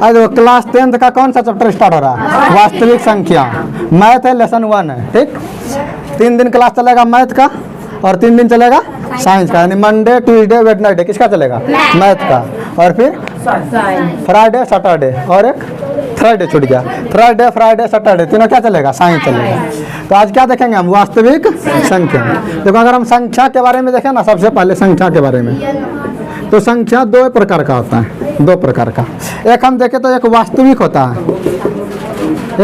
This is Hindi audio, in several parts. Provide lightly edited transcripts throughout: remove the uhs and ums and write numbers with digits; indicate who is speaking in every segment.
Speaker 1: आज देखो क्लास 10th का कौन सा चैप्टर स्टार्ट हो रहा है? वास्तविक संख्या। मैथ है, लेसन 1 है, ठीक। 3 दिन क्लास चलेगा मैथ का और 3 दिन चलेगा साइंस का, यानी मंडे ट्यूसडे वेडनेसडे किसका चलेगा? मैथ का। और फिर फ्राइडे सैटरडे और एक थर्सडे छूट गया, थर्सडे फ्राइडे सैटरडे तीनों क्या चलेगा? साइंस चलेगा। तो आज क्या देखेंगे हम? वास्तविक संख्या। देखो अगर हम संख्या के बारे में देखें ना, सबसे पहले संख्या के बारे में, तो संख्या 2 प्रकार का होता है, 2 प्रकार का। एक हम देखें तो एक वास्तविक होता है,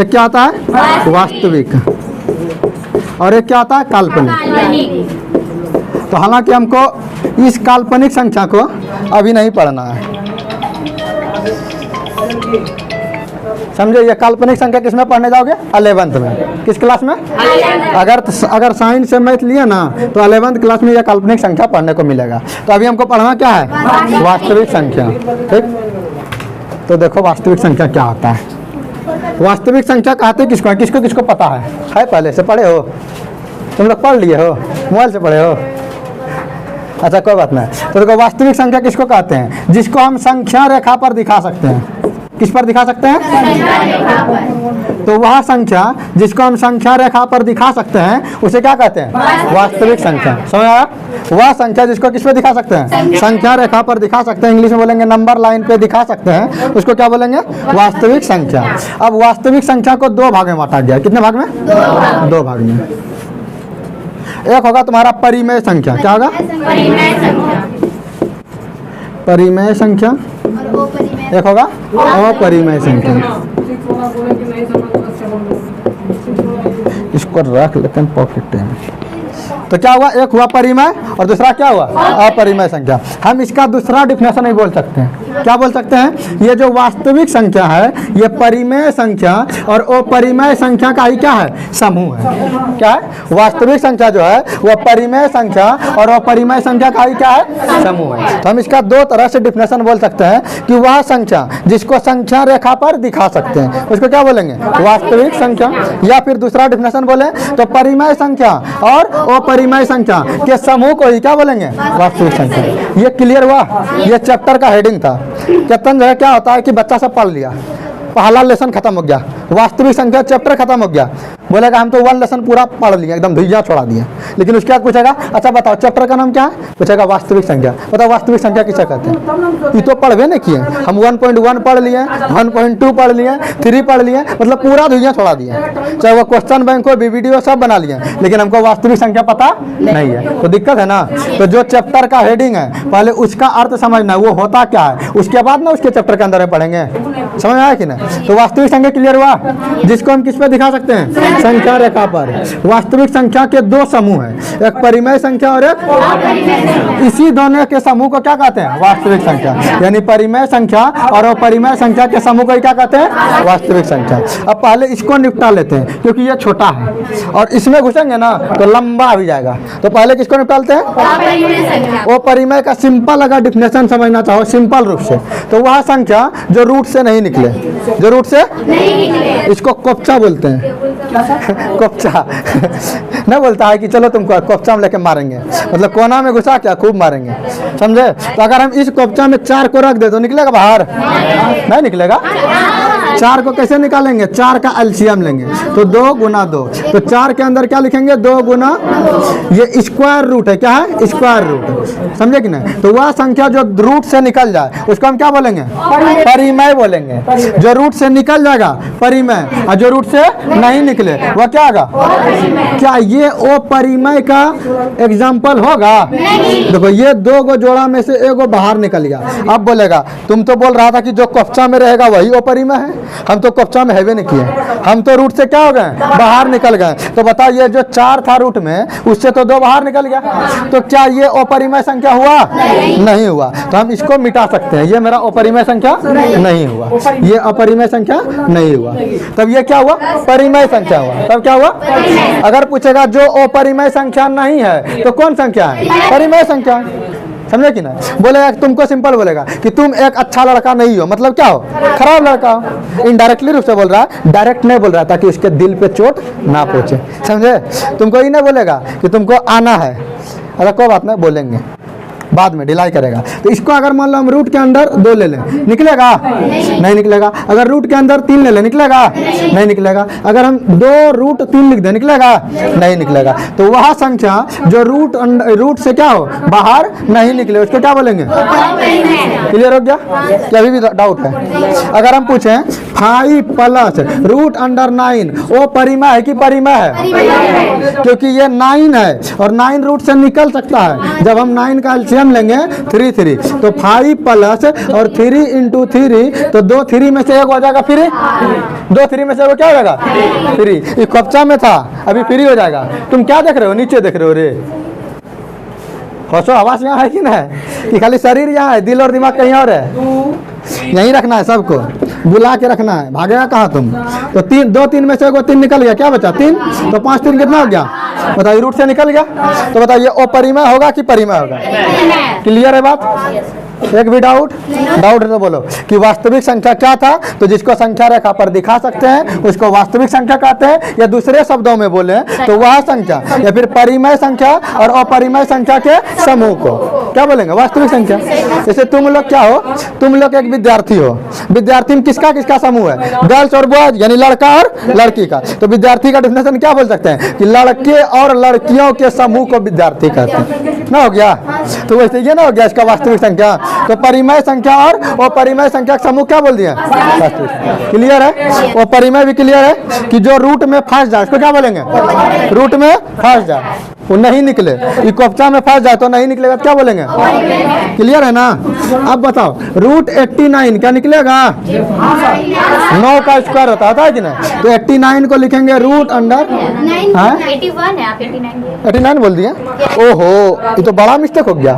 Speaker 1: एक क्या होता है? वास्तविक। और एक क्या होता है? काल्पनिक। तो हालांकि हमको इस काल्पनिक संख्या को अभी नहीं पढ़ना है, समझे? ये काल्पनिक संख्या किस में पढ़ने जाओगे? 11th में। किस क्लास में? अगर साइंस से मैथ लिया ना तो 11th क्लास में ये काल्पनिक संख्या पढ़ने को मिलेगा। तो अभी हमको पढ़ना क्या है? वास्तविक संख्या, ठीक। तो देखो वास्तविक संख्या क्या होता है। वास्तविक संख्या कहते किसको है? किसको किसको पता है? पहले से पढ़े हो? तुम लोग पढ़ लिए हो? मोबाइल से पढ़े हो? अच्छा कोई बात नहीं। तो देखो वास्तविक संख्या किसको कहते हैं? जिसको हम संख्या रेखा पर दिखा सकते हैं। किस पर दिखा सकते हैं? तो वह संख्या जिसको हम संख्या रेखा पर दिखा सकते हैं उसे क्या कहते हैं? वास्तविक संख्या। समझ आया? वह संख्या जिसको किस पे दिखा सकते हैं? संख्या रेखा पर दिखा सकते हैं, इंग्लिश में बोलेंगे नंबर लाइन पे दिखा सकते हैं, उसको क्या बोलेंगे? वास्तविक संख्या। अब वास्तविक संख्या को 2 भाग में बांटा गया। कितने भाग में? 2 भाग में। एक होगा तुम्हारा परिमेय संख्या। क्या होगा? परिमेय संख्या। एक होगा अपरिमेय संख्या। इसको रख लेते हैं पॉकेट में। तो क्या हुआ? एक हुआ परिमेय और दूसरा क्या हुआ? अपरिमेय संख्या। हम इसका दूसरा डिफिनेशन नहीं बोल सकते हैं। क्या बोल सकते हैं? ये जो वास्तविक संख्या है ये परिमेय संख्या और अपरिमेय संख्या का ही क्या है? समूह है। क्या है? वास्तविक संख्या जो है वह परिमेय संख्या और अपरिमेय संख्या का ही क्या है? समूह है। तो हम इसका 2 तरह से डिफिनेशन बोल सकते हैं कि वह संख्या जिसको संख्या रेखा पर दिखा सकते हैं उसको क्या बोलेंगे? वास्तविक संख्या। या फिर दूसरा डिफिनेशन बोले तो परिमेय संख्या और अपरिमेय संख्या के समूह को ही क्या बोलेंगे? वास्तविक संख्या। ये क्लियर हुआ? ये चैप्टर का हेडिंग था। चैप्टर जो है क्या होता है कि बच्चा सब पढ़ लिया, पहला लेसन खत्म हो गया, वास्तविक संख्या चैप्टर खत्म हो गया, बोलेगा हम तो 1 लेसन पूरा पढ़ लिए, एकदम धुइयां छोड़ा दिए। लेकिन उसके बाद पूछेगा अच्छा बताओ चैप्टर का नाम क्या है? पूछेगा वास्तविक संख्या। बताओ वास्तविक संख्या किसे कहते हैं? ये तो पढ़वे नहीं किए हम। 1.1 पढ़ लिए, 1.2 पढ़ लिए, 3 पढ़ लिए, मतलब पूरा धुइयां छोड़ा दिए। चाहे वो क्वेश्चन बैंक हो, वीडियो सब बना लिए, लेकिन हमको वास्तविक संख्या पता नहीं है। तो दिक्कत है ना। तो जो चैप्टर का हेडिंग है पहले उसका अर्थ समझना, वो होता क्या है, उसके बाद ना उसके चैप्टर के अंदर में पढ़ेंगे। समझ आया कि नहीं? तो वास्तविक संख्या क्लियर हुआ? जिसको हम किस पे दिखा सकते हैं? संख्या रेखा पर। वास्तविक संख्या के 2 समूह हैं, एक परिमेय संख्या और एक, इसी दोनों के समूह को क्या कहते हैं? वास्तविक संख्या। यानी परिमेय संख्या और अपरिमेय संख्या के समूह को क्या कहते हैं? वास्तविक संख्या। अब पहले इसको निपटा लेते हैं क्योंकि ये छोटा है और इसमें घुसेंगे ना तो लंबा भी जाएगा। तो पहले किसको निपटाते हैं? वो परिमेय का सिंपल अगर डिफिनेशन समझना चाहो सिंपल रूप से, तो वह संख्या जो रूट से नहीं निकले, जो रूट से इसको कोप्चा बोलते हैं। कोप्चा नहीं बोलता है कि चलो तुमको कोप्चा में लेके मारेंगे, मतलब कोना में घुसा क्या खूब मारेंगे, समझे? तो अगर हम इस कोप्चा में 4 को रख दे तो निकलेगा बाहर? नहीं निकलेगा। 4 को कैसे निकालेंगे? 4 का एलसीएम लेंगे तो 2 गुना 2। तो 4 के अंदर क्या लिखेंगे? 2 गुना, ये स्क्वायर रूट है। क्या है? Square root. समझे कि नहीं? तो वह संख्या जो रूट से निकल जाए उसको हम क्या बोलेंगे? परिमेय बोलेंगे। जो रूट से निकल जाएगा परिमेय, और जो रूट से नहीं निकले वह क्या होगा? क्या ये अपरिमेय का एग्जाम्पल होगा? देखो ये 2 को जोड़ा में से 1 बाहर निकल गया। अब बोलेगा तुम तो बोल रहा था कि जो कक्षा में रहेगा वही अपरिमेय है। हम तो कक्षा में हैवे नहीं किए, हम तो रूट से क्या हो गए? बाहर निकल गए। तो बताओ ये जो 4 था रूट में उससे तो 2 बाहर निकल गया, तो क्या ये अपरिमेय संख्या हुआ? नहीं हुआ। तो हम इसको मिटा सकते हैं, ये मेरा अपरिमेय संख्या नहीं हुआ, ये अपरिमेय संख्या नहीं हुआ। तब ये क्या हुआ? परिमेय संख्या हुआ। तब क्या हुआ? अगर पूछेगा जो अपरिमेय संख्या नहीं है तो कौन संख्या है? परिमेय संख्या। समझे कि ना? बोलेगा तुमको सिंपल बोलेगा कि तुम एक अच्छा लड़का नहीं हो, मतलब क्या हो? खराब लड़का हो। इनडायरेक्टली रूप से बोल रहा है, डायरेक्ट नहीं बोल रहा ताकि उसके दिल पे चोट ना पहुंचे। समझे? तुमको ये नहीं बोलेगा कि तुमको आना है, अरे कोई बात नहीं बोलेंगे, बाद में ढिलाई करेगा। तो इसको अगर मान लो हम रूट के अंदर 2 ले लें, निकलेगा? नहीं निकलेगा। अगर रूट के अंदर 3 ले लें, निकलेगा? नहीं निकलेगा। अगर हम 2 रूट 3 लिख दें, निकलेगा? नहीं निकलेगा। तो वह संख्या जो रूट से क्या हो, बाहर नहीं निकले, उसको क्या बोलेंगे? क्लियर हो गया? क्या अभी भी डाउट है? अगर हम पूछें 5 प्लस रूट अंडर 9 वो परिमेय है कि परिमेय है? क्योंकि ये 9 है और 9 रूट से निकल सकता है। जब हम 9 का एलसीएम लेंगे 3 तो 5 प्लस और 3 इंटू 3 तो 2 3 में से एक हो जाएगा फ्री। 2 3 में से वो क्या हो जाएगा? फ्री। ये कच्चा में था, अभी फ्री हो जाएगा। तुम क्या देख रहे हो? नीचे देख रहे हो रे। होशो आवाज यहाँ है कि ना है? कि खाली शरीर यहाँ है, दिल और दिमाग कहीं और है? यहीं रखना है सबको, बुला के रखना है। भागेगा कहाँ तुम? तो 2 3 में से 3 निकल गया, क्या बचा? 3। तो 5 3 कितना हो गया? बताइए, रूट से निकल गया। तो बताइए अपरिमेय होगा कि परिमेय होगा? क्लियर है बात? एक भी डाउट है तो बोलो कि वास्तविक संख्या क्या था? तो जिसको संख्या रेखा पर दिखा सकते हैं उसको वास्तविक संख्या कहते हैं, या दूसरे शब्दों में बोले तो वह संख्या या फिर परिमेय संख्या और अपरिमेय संख्या के समूह को क्या बोलेंगे? वास्तविक संख्या। जैसे तुम लोग क्या हो? तुम लोग एक विद्यार्थी हो। विद्यार्थी में किसका किसका समूह है? गर्ल्स और बॉयज, यानी लड़का और लड़की का। तो विद्यार्थी का डेफिनेशन क्या बोल सकते हैं? कि लड़के और लड़कियों के समूह को विद्यार्थी कहते हैं। ना हो गया? तो वैसे ये ना हो गया इसका वास्तविक संख्या। तो परिमेय संख्या और अपरिमेय संख्या का समूह क्या बोल दिया? वास्तविक। क्लियर है? वो परिमेय भी क्लियर है कि जो रूट में फंस जाए उसको क्या बोलेंगे? रूट में फंस जाए, वो नहीं निकले। ये कच्चा में फंस जाए तो नहीं निकलेगा, क्या बोलेंगे? क्लियर है ना? अब बताओ, रूट 89 क्या निकलेगा? 9 का स्क्वायर होता है कि नहीं? तो 89 को लिखेंगे रूट अंडर 89 बोल दिया। ओहो, ये तो बड़ा मिस्टेक हो गया।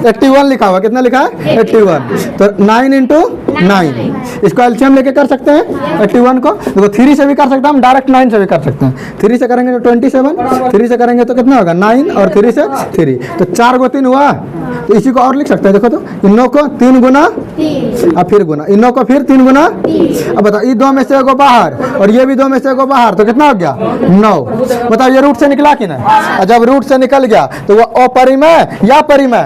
Speaker 1: 81 लिखा हुआ, कितना लिखा है? 81। तो 9 इंटू 9 इसको एलसीएम लेके कर सकते हैं 81 को। देखो 3 से भी कर सकते हैं हम, डायरेक्ट 9 से भी कर सकते हैं। 3 से करेंगे तो 27, 3 से करेंगे तो कितना होगा? 9 और 3 से 3, तो 4 को 3 हुआ। तो इसी को और लिख सकते हैं। देखो तो इन 9 को 3 गुना अब फिर गुना, इन 9 को फिर 3 गुना। अब बताओ, ये 2 में से एगो बाहर और ये भी 2 में से एगो बाहर, तो कितना हो गया? 9। बताओ ये रूट से निकला कि नहीं? और जब रूट से निकल गया तो वो अपरिमेय या परिमेय?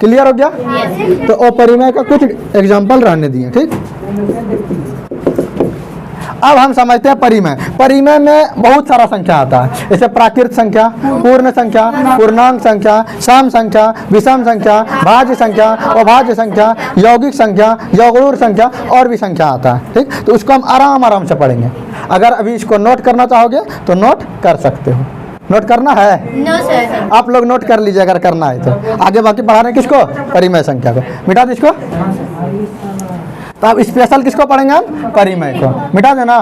Speaker 1: क्लियर हो गया? तो अपरिमेय का कुछ एग्जाम्पल रहने दिए, ठीक। अब हम समझते हैं परिमेय। परिमेय में बहुत सारा संख्या आता है, जैसे प्राकृत संख्या, पूर्ण संख्या, पूर्णांक संख्या, सम संख्या, विषम संख्या, भाज्य संख्या, अभाज्य संख्या, यौगिक संख्या, यौगुण संख्या और भी संख्या आता है, ठीक। तो उसको हम आराम आराम से पढ़ेंगे। अगर अभी इसको नोट करना चाहोगे तो नोट कर सकते हो। नोट करना है? No sir. आप लोग नोट कर लीजिए अगर करना है तो। आगे बाकी पढ़ा रहे हैं किसको? परिमेय संख्या को। मिटा दो इसको। तो अब स्पेशल किसको पढ़ेंगे हम? परिमेय को। मिटा देना।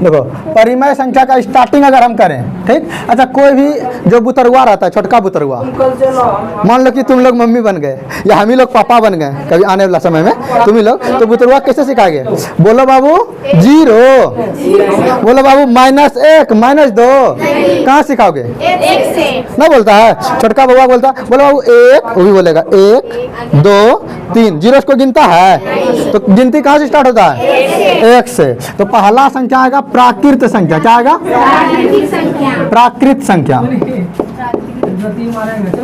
Speaker 1: देखो परिमेय संख्या का स्टार्टिंग अगर हम करें, ठीक। अच्छा, कोई भी जो बुतरुआ रहता है, छोटका बुतरुआ, मान लो कि तुम लोग मम्मी बन गए या हम ही लोग पापा बन गए कभी आने वाला समय में, तुम ही लोग, तो बुतरुआ कैसे सिखाएंगे? बोलो बाबू 0, बोलो बाबू -1, -2, कहाँ सिखाओगे? ना बोलता है छोटका बउआ, बोलता है बोलो बाबू 1, वो भी बोलेगा 1 2 3, 0 को गिनता है। तो गिनती कहाँ से स्टार्ट होता है? 1 से। तो पहला संख्या आएगा प्राकृत संख्या। क्या आएगा? प्राकृत संख्या।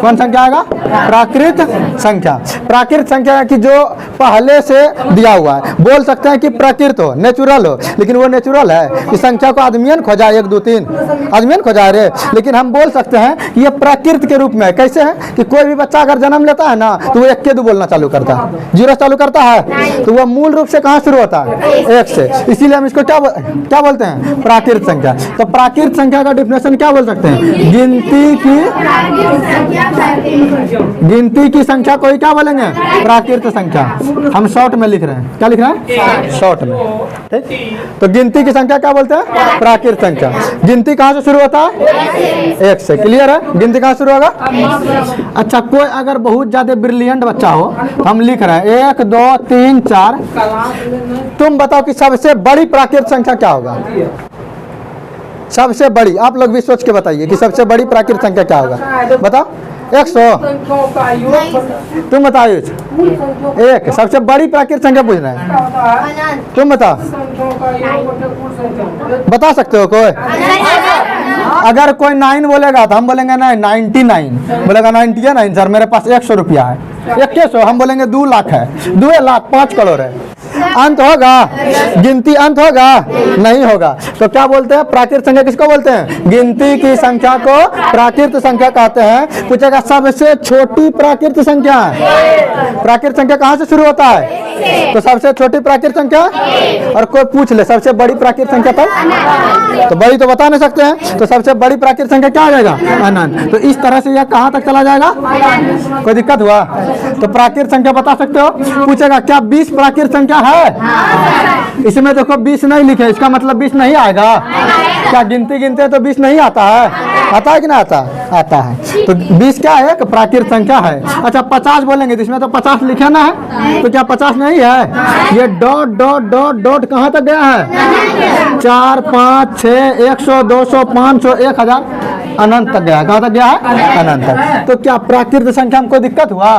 Speaker 1: कौन संख्या आएगा? प्राकृत संख्या। प्राकृत संख्या की जो पहले से दिया हुआ है, बोल सकते हैं कि प्राकृत हो, नेचुरल हो, लेकिन वो नेचुरल है। इस संख्या को आदमियन खोजा 1 2 3, आदमियन खोजा रे, लेकिन हम बोल सकते हैं कि ये प्राकृत के रूप में है। कैसे है कि कोई भी बच्चा अगर जन्म लेता है ना तो वो 1 के 2 बोलना चालू करता है, 0 चालू करता है, तो वो मूल रूप से कहाँ शुरू होता है? 1 से। इसीलिए हम इसको क्या बोलते हैं? प्राकृत संख्या। तो प्राकृत संख्या का डिफिनेशन क्या बोल सकते हैं? गिनती की संख्या को ही क्या बोलेंगे? प्राकृत संख्या। हम शॉर्ट में लिख रहे हैं। क्या लिख रहे हैं? शॉर्ट में, ठीक। तो गिनती की संख्या क्या बोलते हैं? प्राकृत संख्या। गिनती कहाँ से शुरू होता है? 1 से। क्लियर है? गिनती कहाँ शुरू होगा? अच्छा, कोई अगर बहुत ज्यादा ब्रिलियंट बच्चा हो तो हम लिख रहे हैं 1 2 3 4। तुम बताओ कि सबसे बड़ी प्राकृत संख्या क्या होगा? सबसे बड़ी, आप लोग भी सोच के बताइए कि सबसे बड़ी प्राकृत संख्या क्या होगा? बताओ। 100। तुम बताओ। 1 सबसे बड़ी प्राकृत संख्या पूछ रहे हैं, तुम बताओ। बता सकते हो कोई? अगर कोई 9 बोलेगा तो हम बोलेंगे नहीं 99, बोलेगा 99 सर मेरे पास 100 रुपया है, 100 हम बोलेंगे 2 लाख है, 2 लाख 5 करोड़ है। अंत होगा? गिनती अंत होगा? नहीं होगा। तो क्या बोलते हैं? प्राकृत संख्या किसको बोलते हैं? गिनती की संख्या को प्राकृत संख्या कहते हैं। पूछेगा सबसे छोटी प्राकृत संख्या, प्राकृत संख्या कहाँ से शुरू होता है? तो सबसे छोटी प्राकृत संख्या, और कोई पूछ ले सबसे बड़ी प्राकृत संख्या तब, तो बड़ी तो बता नहीं सकते हैं, तो सबसे बड़ी प्राकृत संख्या क्या आ जाएगा? अनंत। तो इस तरह से यह कहाँ तक चला जाएगा? कोई दिक्कत हुआ? तो प्राकृत संख्या बता सकते हो? पूछेगा क्या 20 प्राकृत संख्या है? इसमें देखो 20 नहीं लिखे, इसका मतलब 20 नहीं आएगा। क्या गिनते गिनते तो 20 नहीं आता है? आता है कि नहीं आता? आता है। तो 20 क्या है? प्राकृत संख्या है। अच्छा 50 बोलेंगे तो इसमें तो 50 लिखे ना है, तो क्या 50 नहीं है? ये डॉट डॉट डॉट डॉट कहाँ तक गया है? 4 5 6 100 200 500 1000 अनंत तक गया। कहाँ तक गया है? अनंत तक। तो क्या प्राकृत संख्या में कोई दिक्कत हुआ?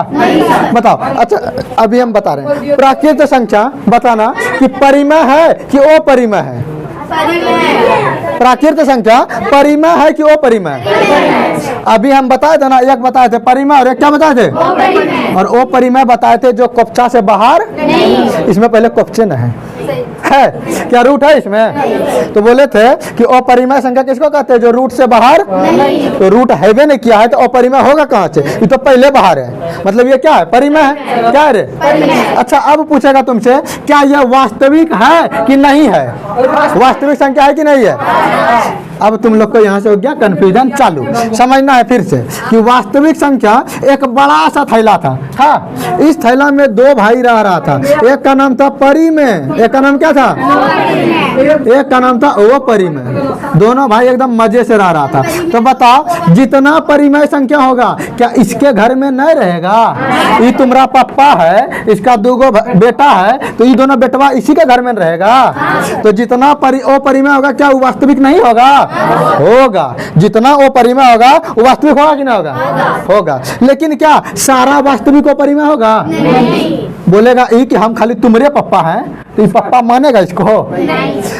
Speaker 1: बताओ। अच्छा अभी हम बता रहे हैं प्राकृत संख्या बताना कि परिमेय है कि अपरिमेय है। प्राकृत संख्या परिमेय है कि अपरिमेय? अभी हम बताए थे ना, एक बताए थे परिमेय और एक क्या बताए थे? और अपरिमेय बताए थे जो कक्षा से बाहर। इसमें पहले क्वेश्चन है क्या रूट है इसमें? तो बोले थे कि अपरिमेय संख्या किसको कहते हैं? जो रूट से बाहर। तो रूट हैवे नहीं किया है तो अपरिमेय होगा कहाँ से? ये तो पहले बाहर है, मतलब ये क्या है? परिमेय है। क्या है रे? अच्छा अब पूछेगा तुमसे क्या यह वास्तविक है कि नहीं है? वास्तविक संख्या है कि नहीं है? अब तुम लोग को यहाँ से हो गया कंफ्यूजन चालू। समझना है फिर से कि वास्तविक संख्या एक बड़ा सा थैला था। हाँ, इस थैला में 2 भाई रह रहा था। एक का नाम था परिमेय, एक का नाम क्या था? एक का नाम था अपरिमेय। दोनों भाई एकदम मजे से रह रहा था। तो बताओ जितना परिमेय संख्या होगा क्या इसके घर में नहीं रहेगा? ये तुम्हारा पप्पा है, इसका 2 बेटा है, तो ये दोनों बेटवा इसी के घर में रहेगा। तो जितना अपरिमेय होगा क्या वो वास्तविक नहीं होगा? होगा। जितना अपरिमेय होगा वो वास्तविक होगा कि नहीं होगा? होगा। लेकिन क्या सारा वास्तविक अपरिमेय होगा? बोलेगा ये कि हम खाली तुम्हारे पप्पा हैं, तो ये पप्पा मानेगा इसको?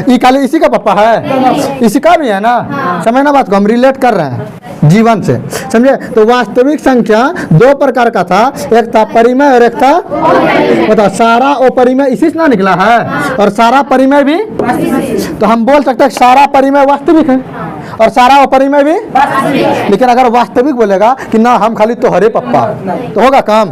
Speaker 1: ये खाली इसी का पप्पा है, इसी का भी है ना। समझना बात को, हम रिलेट कर रहे हैं जीवन से, समझे? तो वास्तविक संख्या 2 प्रकार का था, एक था परिमेय और एक था बताओ सारा अपरिमेय इसी से ना निकला है, और सारा परिमेय भी। तो हम बोल सकते हैं सारा परिमेय वास्तविक है और सारा अपरिमेय भी। लेकिन अगर वास्तविक बोलेगा कि ना हम खाली तोहरे पप्पा, तो होगा काम?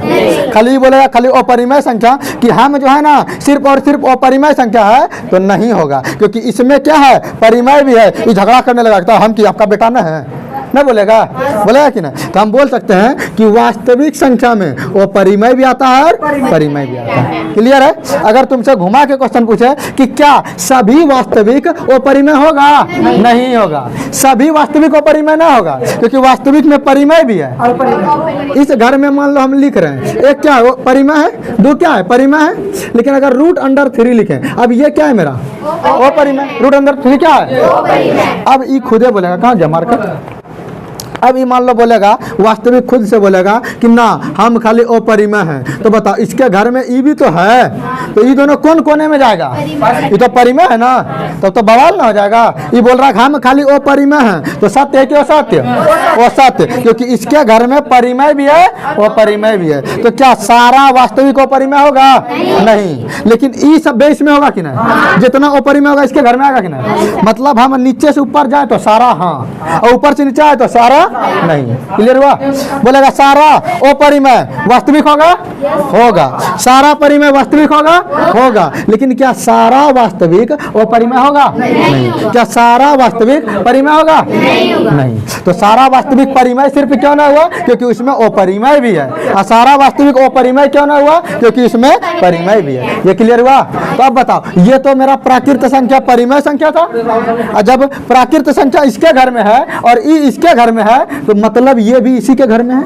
Speaker 1: खाली बोलेगा खाली अपरिमेय संख्या कि हम जो है ना सिर्फ और सिर्फ अपरिमेय संख्या है, तो नहीं होगा, क्योंकि इसमें क्या है? परिमेय भी है। ये झगड़ा करने लगा हम कि आपका बेटा ना है, नहीं बोलेगा? बोलेगा कि नहीं? तो हम बोल सकते हैं कि वास्तविक संख्या में वो परिमेय भी आता है और परिमेय भी आता है। क्लियर है? अगर तुमसे घुमा के क्वेश्चन पूछे कि क्या सभी वास्तविक वो परिमेय होगा? नहीं होगा। सभी वास्तविक वो परिमेय ना होगा, क्योंकि वास्तविक में परिमेय भी है। इस घर में मान लो हम लिख रहे हैं, एक क्या है? वो परिमेय है, 2 क्या है? परिमेय है। लेकिन अगर रूट अंडर 3 लिखें, अब ये क्या है मेरा? वो परिमेय। रूट अंडर 3 क्या है? अब ये खुदे बोलेगा कहाँ जमा कर। अब ये मान लो बोलेगा वास्तविक खुद से बोलेगा कि ना हम खाली अपरिमेय हैं, तो बताओ इसके घर में ई भी तो है, तो ये दोनों कौन कोने में जाएगा? ये तो परिमेय है ना, तब तो बवाल ना हो जाएगा। ये बोल रहा है हम खाली अपरिमेय हैं, तो सत्य है कि असत्य? वो सत्य, क्योंकि इसके घर में परिमेय भी है वो परिमेय भी है। तो क्या सारा वास्तविक अपरिमेय होगा? नहीं। लेकिन ई सब बेस में होगा कि नहीं? जितना अपरिमेय होगा इसके घर में आएगा कि नहीं? मतलब हम नीचे से ऊपर जाए तो सारा हाँ, और ऊपर से नीचे आए तो सारा नहीं। क्लियर हुआ? बोलेगा सारा अपरिमेय वास्तविक होगा? होगा। सारा परिमेय वास्तविक होगा? होगा। लेकिन क्या सारा वास्तविक अपरिमेय होगा? नहीं। क्या सारा वास्तविक परिमेय होगा? नहीं। तो सारा वास्तविक परिमेय सिर्फ क्यों ना हुआ? क्योंकि उसमें अपरिमेय भी है। और सारा वास्तविक अपरिमेय क्यों ना हुआ? क्योंकि इसमें परिमेय भी है। ये क्लियर हुआ? तो अब बताओ, ये तो मेरा प्राकृत संख्या परिमेय संख्या था, और जब प्राकृत संख्या इसके घर में है और ई इसके घर में है, तो मतलब ये भी इसी के घर में है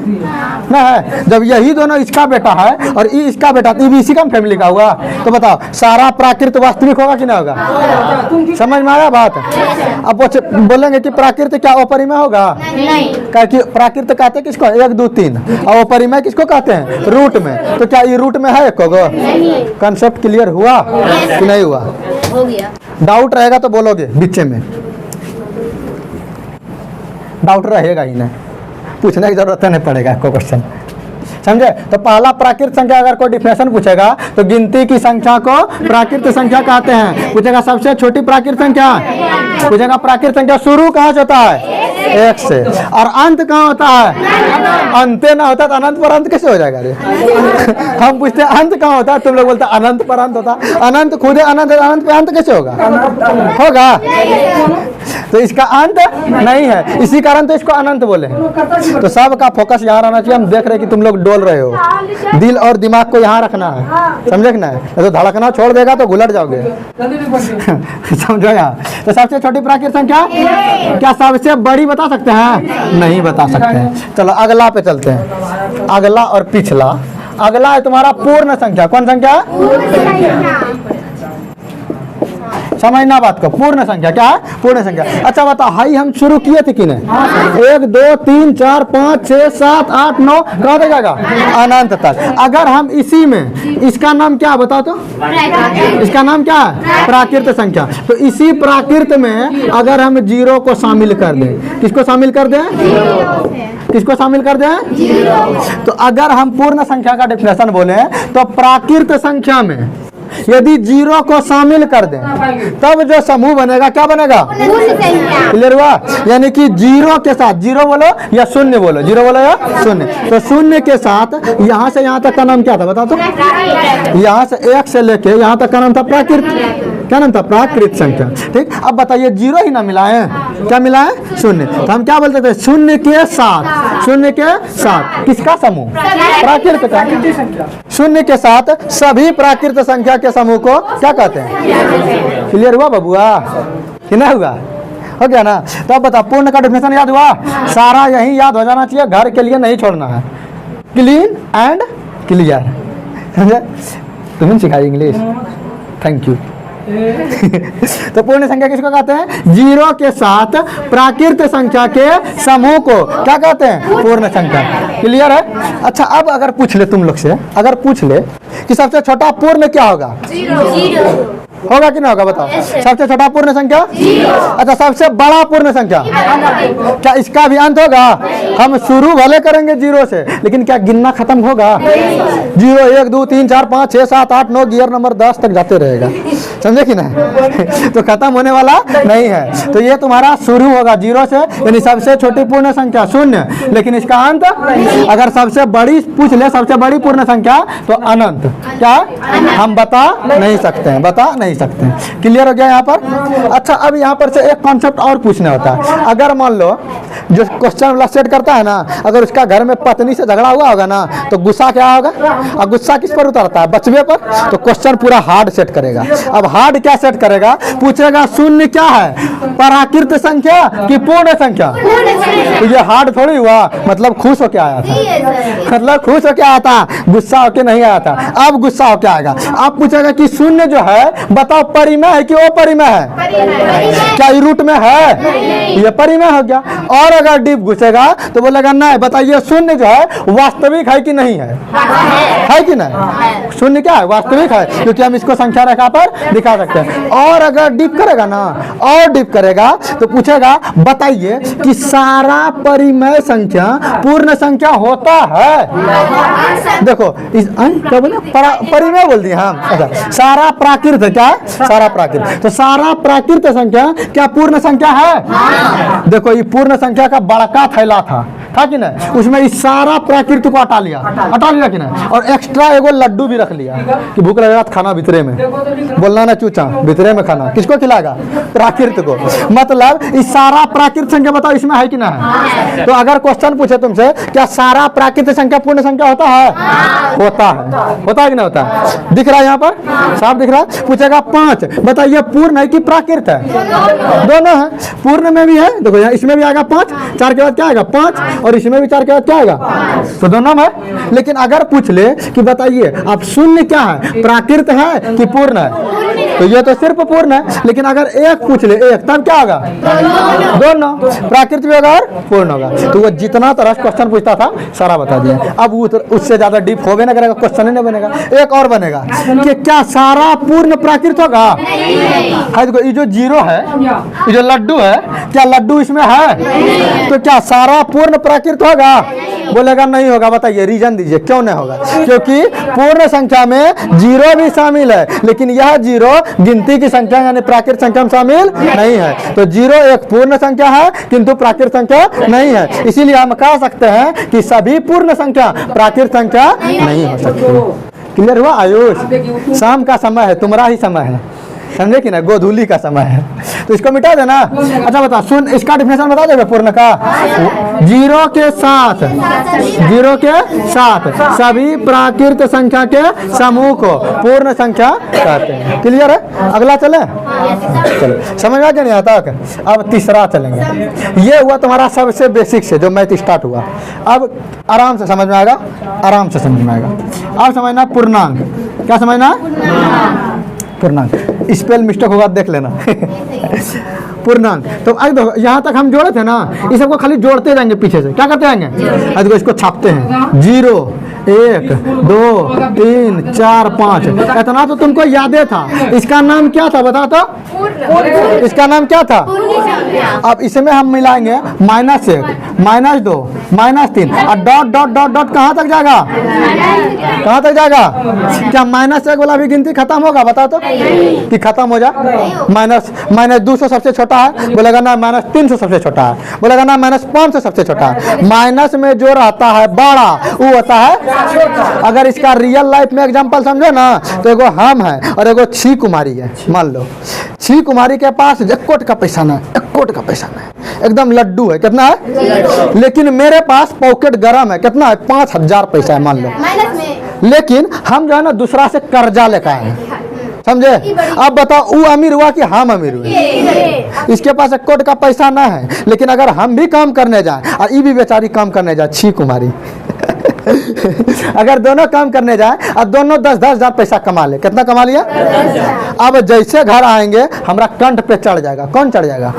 Speaker 1: ना है। जब यही दोनों इसका बेटा है और ये इसका बेटा, तो ये भी इसी का फैमिली का हुआ। तो बताओ सारा प्राकृत वास्तविक होगा कि नहीं होगा? समझ में आया बात? अब बोलेंगे कि प्राकृत क्या अपरिमेय होगा? नहीं। कि प्राकृत कहते हैं किसको? 1 2 3, और अपरिमेय किसको कहते हैं? रूट में। तो क्या ये रूट में है एक होगा? कंसेप्ट क्लियर हुआ कि नहीं हुआ? हो गया। डाउट रहेगा तो बोलोगे बीच में। डाउट रहेगा ही नहीं, पूछने की जरूरत नहीं पड़ेगा आपको क्वेश्चन, समझे। तो पहला प्राकृत संख्या अगर कोई डिफिनेशन पूछेगा तो गिनती की संख्या को प्राकृत संख्या कहते हैं। पूछेगा सबसे छोटी प्राकृत संख्या, पूछेगा प्राकृत संख्या शुरू कहाँ से होता है, एक से, और अंत कहाँ होता है, अंत्य ना होता तो अनंत पर अंत कैसे हो जाएगा रे हम पूछते हैं अंत कहाँ होता है, तुम लोग बोलते अनंत पर अंत होता, अनंत खुद है अनंत, अनंत पे अंत कैसे होगा, होगा। तो इसका अंत नहीं है, इसी कारण तो इसको अनंत बोले हैं। तो सबका फोकस यहाँ रहना चाहिए। हम देख रहे हैं कि तुम लोग डोल रहे हो, दिल और दिमाग को यहाँ रखना है, समझे ना। तो धड़कना छोड़ देगा तो घुलट जाओगे समझो यहाँ। तो सबसे छोटी प्राकृत संख्या, क्या सबसे बड़ी बता सकते हैं, नहीं बता सकते हैं। चलो अगला पे चलते हैं, अगला और पिछला। अगला है तुम्हारा पूर्ण संख्या। कौन संख्या, समझना बात को, पूर्ण संख्या क्या है, पूर्ण संख्या। अच्छा बताओ, हाई हम शुरू किए थे कि नहीं, 1 2 3 4 5 6 7 8 9 कहाँ तक जाएगा, अनंत तक। अगर हम इसी में, इसका नाम क्या बताओ तो, इसका नाम क्या है, प्राकृत संख्या। तो इसी प्राकृत में अगर हम 0 को शामिल कर दें, किसको शामिल कर दें, किसको शामिल कर दें, तो अगर हम पूर्ण संख्या का डेफिनेशन बोले तो प्राकृत संख्या में यदि 0 को शामिल कर दें तब जो समूह बनेगा क्या बनेगा, क्लियर हुआ। यानी कि 0 के साथ, 0 बोलो या शून्य बोलो, 0 बोलो या शून्य, तो शून्य के साथ यहाँ से यहाँ तक का नाम क्या था बता तो, यहाँ से 1 से लेके यहाँ तक का नाम था प्राकृत, क्या नाम था, प्राकृत संख्या। ठीक, अब बताइए 0 ही ना मिला है, क्या मिला है, शून्य। तो हम क्या बोलते थे, शून्य के साथ, शून्य के साथ किसका समूह, प्राकृत का, शून्य के साथ सभी प्राकृत संख्या के समूह को क्या कहते हैं। क्लियर हुआ बबुआ कि नहीं हुआ, हो गया ना। तो अब बता, पूर्ण का डेफिनेशन याद हुआ, सारा यही याद हो जाना चाहिए, घर के लिए नहीं छोड़ना है। क्लीन एंड क्लियर, समझे, तुम्हें सिखाई इंग्लिश, थैंक यू तो पूर्ण संख्या किसको कहते हैं, 0 के साथ प्राकृत संख्या के समूह को क्या कहते हैं, पूर्ण संख्या। क्लियर है। अच्छा अब अगर पूछ ले तुम लोग से, अगर पूछ ले कि सबसे छोटा पूर्ण क्या होगा, 0 होगा कि नहीं होगा बताओ, सबसे छोटा पूर्ण संख्या, अच्छा सबसे बड़ा पूर्ण संख्या, क्या इसका भी अंत होगा, हम शुरू भले करेंगे 0 से लेकिन क्या गिनना खत्म होगा, 0 1 2 3 4 5 6 7 8 9 गियर नंबर 10 तक जाते रहेगा, समझे कि नहीं तो खत्म होने वाला नहीं है। तो ये तुम्हारा शुरू होगा 0 से, यानी सबसे छोटी पूर्ण संख्या 0, लेकिन इसका अंत, अगर सबसे बड़ी पूछ ले, सबसे बड़ी पूर्ण संख्या तो अनंत, क्या हम बता नहीं सकते हैं, बता नहीं सकते हैं। क्लियर हो गया यहाँ पर। अच्छा अब यहाँ पर से एक कॉन्सेप्ट और पूछना होता है, अगर मान लो जो क्वेश्चन वाला सेट करता है ना, अगर उसका घर में पत्नी से झगड़ा हुआ होगा ना, तो गुस्सा क्या होगा, और गुस्सा किस पर उतरता है, बचवे पर, तो क्वेश्चन पूरा हार्ड सेट करेगा। अब हार्ड क्या सेट करेगा, पूछेगा शून्य क्या है, प्राकृत संख्या कि पूर्ण संख्या, तो ये हार्ड थोड़ी हुआ, मतलब खुश होके आया था, मतलब खुश होके आया था, गुस्सा होके नहीं आया था। अब गुस्सा होके आएगा, अब पूछेगा कि शून्य जो है बताओ परिमेय है कि अपरिमेय है, क्या ये रूट में है, ये परिमेय हो गया। और अगर डीप घुसेगा तो बोलेगा नहीं, बताइए शून्य जो है वास्तविक है कि नहीं है कि नहीं, शून्य क्या है, वास्तविक है, क्योंकि हम इसको संख्या रेखा पर दिखा सकते हैं। और अगर डीप करेगा ना, और डीप करेगा तो पूछेगा बताइए कि सारा परिमेय संख्या पूर्ण संख्या होता है। देखो इस क्या बोले, परिमेय बोल दिया हम। अच्छा सारा प्राकृत है, क्या सारा प्राकृत, तो सारा प्राकृत संख्या क्या पूर्ण संख्या है। देखो ये पूर्ण संख्या का बड़का थैला था कि नहीं, उसमें इस सारा प्राकृत को हटा लिया कि नहीं, और एक्स्ट्रा एगो लड्डू भी रख लिया कि भूख लगेगा तो खाना भीतरे में, बोलना ना चूचा, भीतरे में खाना, किसको खिलाएगा, प्राकृत को। मतलब इस सारा प्राकृत संख्या बताओ इसमें है कि ना है। तो अगर क्वेश्चन पूछे तुमसे क्या सारा प्राकृत संख्या पूर्ण संख्या होता है, होता है कि नहीं होता है, दिख रहा है यहाँ पर साफ दिख रहा है। पूछेगा 5, बताइए पूर्ण है कि प्राकृत है, दोनों है, पूर्ण में भी है, देखो यहाँ इसमें भी आएगा 5, 4 के बाद क्या आएगा 5, और इसमें भी 4 के बाद क्या आएगा, तो दोनों में। लेकिन अगर पूछ ले कि बताइए आप शून्य क्या है, प्राकृत है कि पूर्ण है, तो ये तो सिर्फ पूर्ण है, लेकिन अगर एक पूछ ले एक, तब क्या होगा? दोनों। प्राकृत भी होगा और पूर्ण होगा। तो वो जितना तरह क्वेश्चन पूछता था सारा बता दिया। अब उससे ज्यादा डीप हो भी ना करेगा, क्वेश्चन ही नहीं बनेगा। एक और बनेगा कि क्या सारा पूर्ण प्राकृत होगा? ये जो जीरो है, ये जो लड्डू है, क्या लड्डू इसमें है? तो क्या सारा पूर्ण प्राकृत होगा? बोलेगा नहीं होगा। बताइए रीजन दीजिए क्यों नहीं होगा? क्योंकि पूर्ण संख्या में जीरो भी शामिल है, लेकिन यह जीरो गिनती की संख्या यानी प्राकृत संख्या में शामिल नहीं है। तो जीरो एक पूर्ण संख्या है किंतु प्राकृत संख्या नहीं है। इसीलिए हम कह सकते हैं कि सभी पूर्ण संख्या प्राकृत संख्या नहीं हो सकती। क्लियर हुआ आयुष? शाम का समय है, तुम्हारा ही समय है, समझे कि ना? गोधूली का समय है, तो इसको मिटा देना। अच्छा बता, सुन इसका डिफिनेशन बता देगा पूर्ण का। जीरो के साथ, जीरो के साथ सभी प्राकृत संख्या के समूह को पूर्ण संख्या कहते हैं। क्लियर है? अगला चले, चलो समझ आ गया नहीं आता? अब तीसरा चलेंगे। ये हुआ तुम्हारा सबसे बेसिक से जो मैथ स्टार्ट हुआ। अब आराम से समझ में आएगा, आराम से समझ में आएगा। अब समझना पूर्णांक। क्या समझना? पूर्णांक। स्पेल मिस्टेक होगा देख लेना। पूर्णांक। तो आज देखो यहाँ तक हम जोड़े थे ना, ये सबको खाली जोड़ते जाएंगे पीछे से। क्या करते जाएंगे? आज देखो इसको छापते हैं। 0 1 2 3 4 5, इतना तो तुमको यादें था। इसका नाम क्या था बता तो? इसका नाम क्या था? अब इसमें हम मिलाएंगे -1 -2 -3 और डॉट डॉट डॉट डॉट कहाँ तक जाएगा? कहाँ तक जाएगा? क्या -1 वाला भी गिनती खत्म होगा? बता तो कि खत्म हो जा। -200 सबसे छोटा है, बोलेगा ना -300 सबसे छोटा है, बोलेगा ना -500 सबसे छोटा है। माइनस में जो रहता है बड़ा वो होता है। अगर इसका रियल लाइफ में एग्जांपल समझो ना, तो एगो हम है और एगो छी कुमारी है। मान लो छी कुमारी के पास 1 कोट का पैसा ना, 1 कोट का पैसा ना, एकदम लड्डू है। कितना है? लेकिन मेरे पास पॉकेट गरम है। कितना है? 5000 पैसा है मान लो। लेकिन हम जो है ना दूसरा से कर्जा लेकर आए, समझे? अब बताओ वो अमीर हुआ कि हम अमीर हुए? इसके पास 1 कोट का पैसा ना है, लेकिन अगर हम भी काम करने जाए और ये भी बेचारी काम करने जाए छी कुमारी अगर दोनों काम करने जाए और दोनों 10-10 हजार पैसा कमा ले, कितना कमा लिया? अब जैसे घर आएंगे हमारा कंठ पे चढ़ जाएगा। कौन चढ़ जाएगा?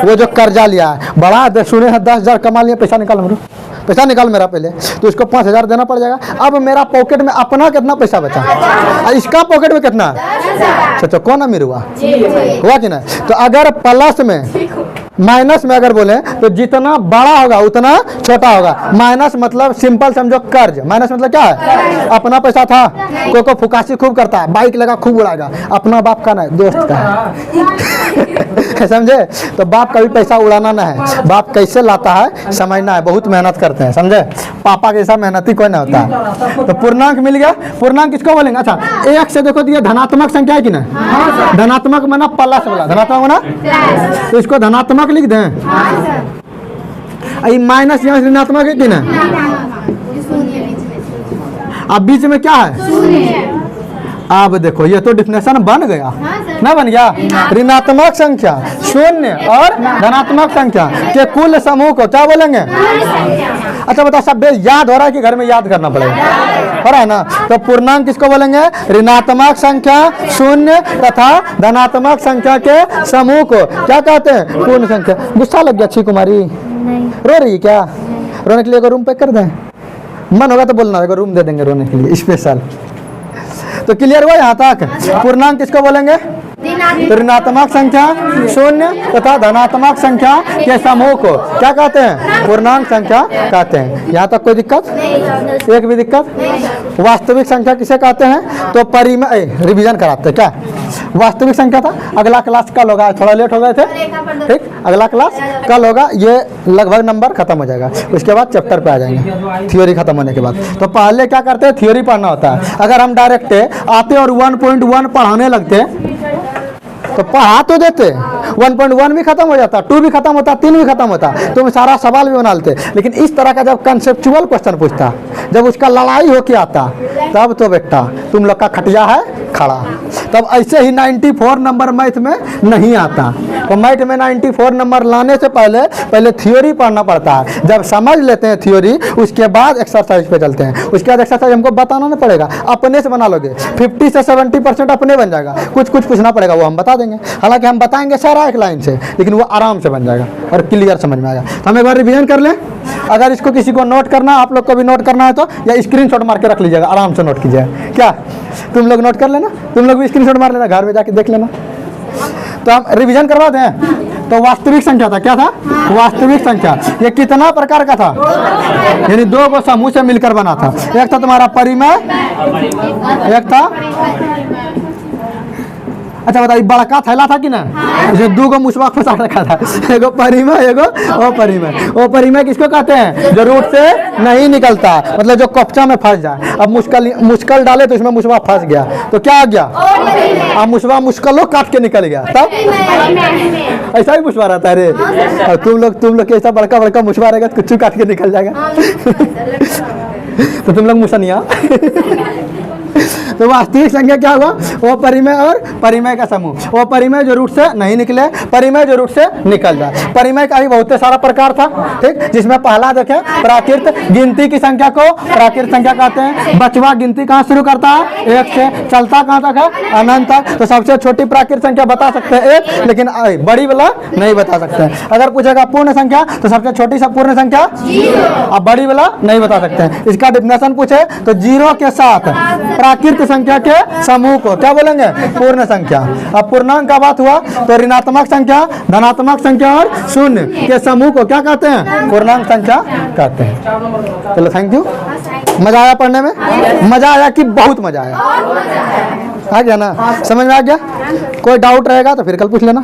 Speaker 1: वो जो कर्जा लिया है। बड़ा सुने हैं 10,000 कमा लिया, पैसा निकाल मेरा, पैसा निकाल मेरा पहले। तो इसको 5000 देना पड़ जाएगा। अब मेरा पॉकेट में अपना कितना पैसा बचा और इसका पॉकेट में कितना? तो कौन अमीर हुआ? हुआ कि नहीं? तो अगर प्लस में माइनस में अगर बोले तो जितना बड़ा होगा उतना छोटा होगा। माइनस मतलब सिंपल समझो कर्ज। माइनस मतलब क्या है? अपना पैसा था, कोई फुकासी खूब करता है, बाइक लगा खूब उड़ाएगा, अपना बाप का नहीं दोस्त का है समझे? तो बाप का भी पैसा उड़ाना ना है। बाप कैसे लाता है समझना है, बहुत मेहनत करते हैं, समझे? पापा के ऐसा मेहनती कोई नहीं होता है। तो पूर्णांक मिल गया। पूर्णांक किसको बोलेंगे? अच्छा एक से देखो तो ये धनात्मक संख्या है कि नहीं? धनात्मक माना प्लस वाला, धनात्मक माना, तो इसको धनात्मक लिख दें। माइनस यहाँ ऋणात्मक है कि नहीं? अब बीच में क्या है? अब देखो ये तो डिफिनेशन बन गया ना, बन गया? ऋणात्मक संख्या, शून्य और धनात्मक संख्या के कुल समूह को क्या बोलेंगे? अच्छा बता, सब याद हो रहा है कि घर में याद करना पड़ेगा? हो रहा है ना? तो पूर्णांक किसको बोलेंगे? ऋणात्मक संख्या, शून्य तथा धनात्मक संख्या के समूह को क्या कहते हैं? पूर्ण संख्या। गुस्सा लग गया छी कुमारी? रो रही क्या? रोने के लिए रूम पैक कर दें? मन होगा तो बोलना, रूम दे देंगे रोने के लिए स्पेशल। तो क्लियर हुआ यहाँ तक? पूर्णांक किसको बोलेंगे? तो ऋणात्मक संख्या, शून्य तथा धनात्मक संख्या के समूह को क्या कहते हैं? पूर्णांक संख्या कहते हैं। यहाँ तक कोई दिक्कत? एक भी दिक्कत? वास्तविक संख्या किसे कहते हैं? तो परिमेय, रिवीजन कराते क्या? वास्तविक संख्या था, अगला क्लास कल होगा, थोड़ा लेट हो गए थे, ठीक? अगला क्लास कल होगा, ये लगभग नंबर खत्म हो जाएगा, उसके बाद चैप्टर पे आ जाएंगे थ्योरी खत्म होने के बाद। तो पहले क्या करते हैं? थ्योरी पढ़ना होता है। अगर हम डायरेक्ट आते और 1.1 पढ़ाने लगते तो पढ़ा तो देते, 1.1 भी खत्म हो जाता, 2 भी खत्म होता, 3 भी खत्म होता, तुम सारा सवाल भी बना लेते। लेकिन इस तरह का जब कंसेप्चुअल क्वेश्चन पूछता, जब उसका लड़ाई होके आता, तब तो बेटा तुम लोग का खटिया है खड़ा। तब ऐसे ही 94 नंबर मैथ में नहीं आता। तो मैथ में 94 नंबर लाने से पहले थ्योरी पढ़ना पड़ता है। जब समझ लेते हैं थ्योरी, उसके बाद एक्सरसाइज पे चलते हैं। उसके बाद एक्सरसाइज हमको बताना नहीं पड़ेगा, अपने से बना लोगे। 50 से 70% अपने बन जाएगा। कुछ पूछना पड़ेगा, वो हम बता देंगे। हालांकि हम बताएंगे सारा एक लाइन से, लेकिन वो आराम से बन जाएगा और क्लियर समझ में आएगा। तो हम एक बार रिवीजन कर लें। अगर इसको किसी को नोट करना, आप लोग को भी नोट करना है तो या स्क्रीनशॉट मार के रख लीजिएगा, आराम से नोट कीजिएगा। क्या तुम लोग नोट कर लेना, तुम लोग भी स्क्रीनशॉट मार लेना, घर में जाके देख लेना। तो हम रिवीजन करवा दें। तो वास्तविक संख्या था, क्या था? वास्तविक संख्या। ये कितना प्रकार का था? यानी दो को समूह से मिलकर बना था। एक था तुम्हारा परिमेय, एक था, अच्छा बताइए, बड़का थैला था कि ना? इसमें दो को मुसवा फंसा रखा था, एगो परिमेय एगो अपरिमेय। अपरिमेय किसको कहते हैं? जो रूट से नहीं निकलता, मतलब जो कपचा में फंस जाए। अब मुश्किल डाले तो इसमें मुसवा फंस गया, तो क्या आ गया? अब मुसवा मुश्किलों काट के निकल गया। तब ऐसा ही मुसवा रहता है रे। और तुम लोग ऐसा बड़का मुसवा रहेगा तो कुछ काट के निकल जाएगा। तो तुम लोग मुसनिया। तो वास्तविक संख्या क्या हुआ? वो परिमेय और परिमेय का समूह। वो परिमेय जो रूट से नहीं निकले, परिमेय जो रूट से निकल जाए। परिमेय का ही बहुत सारा प्रकार था, ठीक। जिसमें पहला देखें, प्राकृत गिनती की संख्या को प्राकृत संख्या कहते हैं। बचवा गिनती कहाँ शुरू करता है? 1 से, चलता कहाँ तक है? अनंत तक। तो सबसे छोटी प्राकृत संख्या बता सकते हैं 1, लेकिन बड़ी वाला नहीं बता सकते। अगर पूछेगा पूर्ण संख्या तो सबसे छोटी सब पूर्ण संख्या 0, अब बड़ी वाला नहीं बता सकते हैं। इसका डिफिनेशन पूछे तो 0 के साथ प्राकृत संख्या के समूह को क्या बोलेंगे? पूर्ण संख्या। अब पूर्णांक का बात हुआ तो ऋणात्मक संख्या, धनात्मक संख्या और शून्य के समूह को क्या कहते हैं? पूर्णांक संख्या कहते हैं। चलो थैंक यू। मजा आया पढ़ने में? मजा आया कि बहुत मजा आया? आ गया ना? समझ में आ गया? कोई डाउट रहेगा तो फिर कल पूछ लेना।